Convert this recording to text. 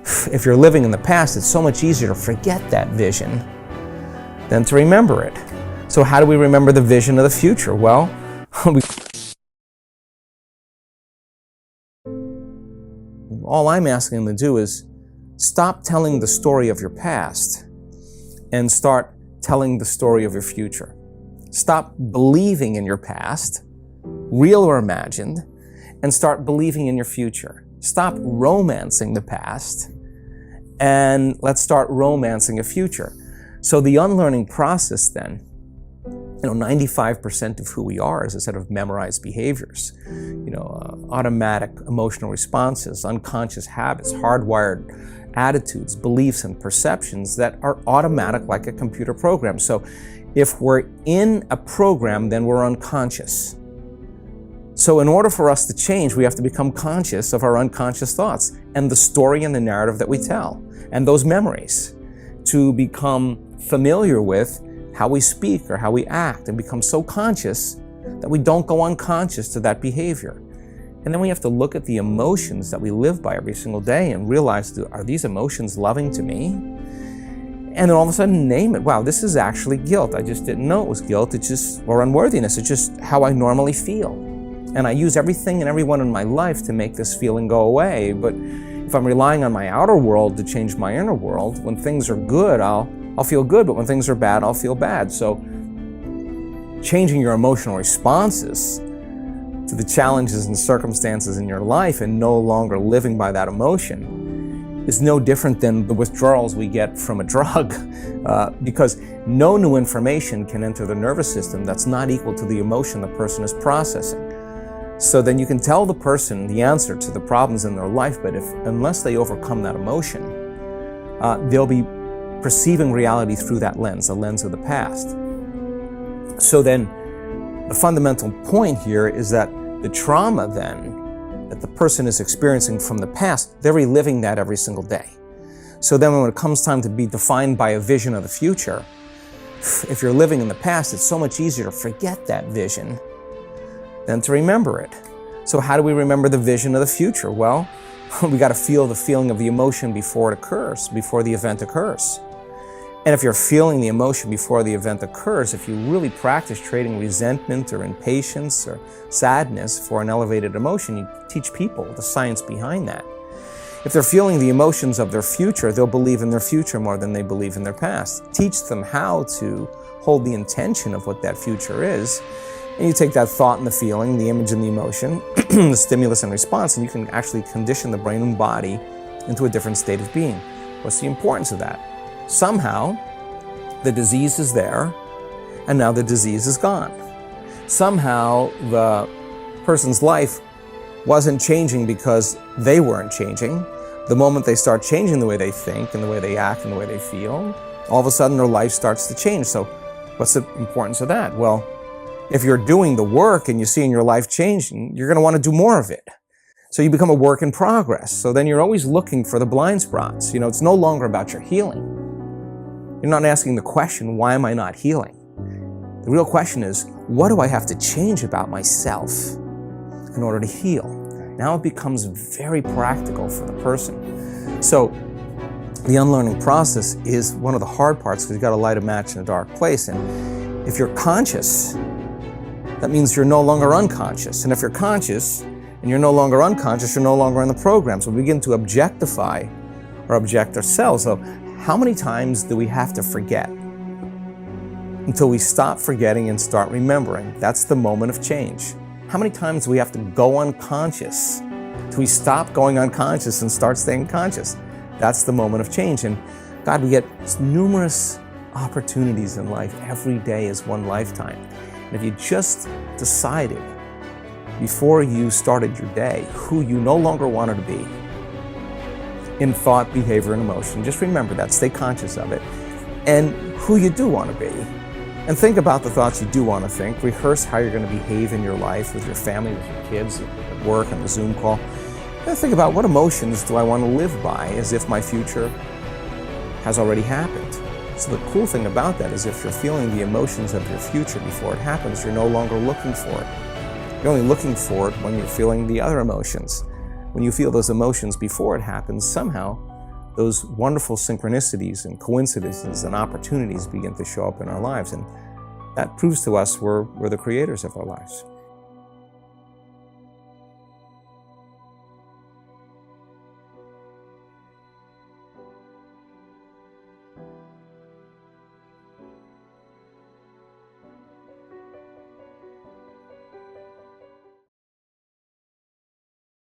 If you're living in the past, it's so much easier to forget that vision than to remember it. So how do we remember the vision of the future? Well, all I'm asking them to do is stop telling the story of your past and start telling the story of your future. Stop believing in your past, real or imagined, and start believing in your future. Stop romancing the past and let's start romancing a future. So the unlearning process then, 95% of who we are is a set of memorized behaviors, automatic emotional responses, unconscious habits, hardwired attitudes, beliefs, and perceptions that are automatic like a computer program. So if we're in a program, then we're unconscious. So in order for us to change, we have to become conscious of our unconscious thoughts and the story and the narrative that we tell, and those memories, to become familiar with how we speak or how we act and become so conscious that we don't go unconscious to that behavior. And then we have to look at the emotions that we live by every single day and realize, are these emotions loving to me? And then all of a sudden name it. Wow, this is actually guilt. I just didn't know it was guilt. Or unworthiness. It's just how I normally feel. And I use everything and everyone in my life to make this feeling go away. But if I'm relying on my outer world to change my inner world, when things are good, I'll feel good, but when things are bad, I'll feel bad. So changing your emotional responses to the challenges and circumstances in your life and no longer living by that emotion is no different than the withdrawals we get from a drug, because no new information can enter the nervous system that's not equal to the emotion the person is processing. So then you can tell the person the answer to the problems in their life, but unless they overcome that emotion, they'll be perceiving reality through that lens, the lens of the past. So then the fundamental point here is that the trauma then that the person is experiencing from the past, they're reliving that every single day. So then when it comes time to be defined by a vision of the future, if you're living in the past, it's so much easier to forget that vision than to remember it. So how do we remember the vision of the future? Well, we got to feel the feeling of the emotion before it occurs, before the event occurs. And if you're feeling the emotion before the event occurs, if you really practice trading resentment or impatience or sadness for an elevated emotion, you teach people the science behind that. If they're feeling the emotions of their future, they'll believe in their future more than they believe in their past. Teach them how to hold the intention of what that future is. And you take that thought and the feeling, the image and the emotion, the stimulus and response, and you can actually condition the brain and body into a different state of being. What's the importance of that? Somehow, the disease is there, and now the disease is gone. Somehow, the person's life wasn't changing because they weren't changing. The moment they start changing the way they think and the way they act and the way they feel, all of a sudden their life starts to change. So what's the importance of that? Well, if you're doing the work and you're seeing your life changing, you're going to want to do more of it. So you become a work in progress. So then you're always looking for the blind spots. It's no longer about your healing. You're not asking the question, why am I not healing? The real question is, what do I have to change about myself in order to heal? Now it becomes very practical for the person. So the unlearning process is one of the hard parts because you've got to light a match in a dark place. And if you're conscious, that means you're no longer unconscious. And if you're conscious and you're no longer unconscious, you're no longer in the program. So we begin to objectify or object ourselves. So how many times do we have to forget until we stop forgetting and start remembering? That's the moment of change. How many times do we have to go unconscious till we stop going unconscious and start staying conscious? That's the moment of change. And God, we get numerous opportunities in life. Every day is one lifetime. And if you just decided before you started your day who you no longer wanted to be, in thought, behavior, and emotion. Just remember that, stay conscious of it, and who you do want to be. And think about the thoughts you do want to think. Rehearse how you're going to behave in your life with your family, with your kids, at work, on the Zoom call. And think about what emotions do I want to live by as if my future has already happened. So the cool thing about that is if you're feeling the emotions of your future before it happens, you're no longer looking for it. You're only looking for it when you're feeling the other emotions. When you feel those emotions before it happens, somehow those wonderful synchronicities and coincidences and opportunities begin to show up in our lives. And that proves to us we're the creators of our lives.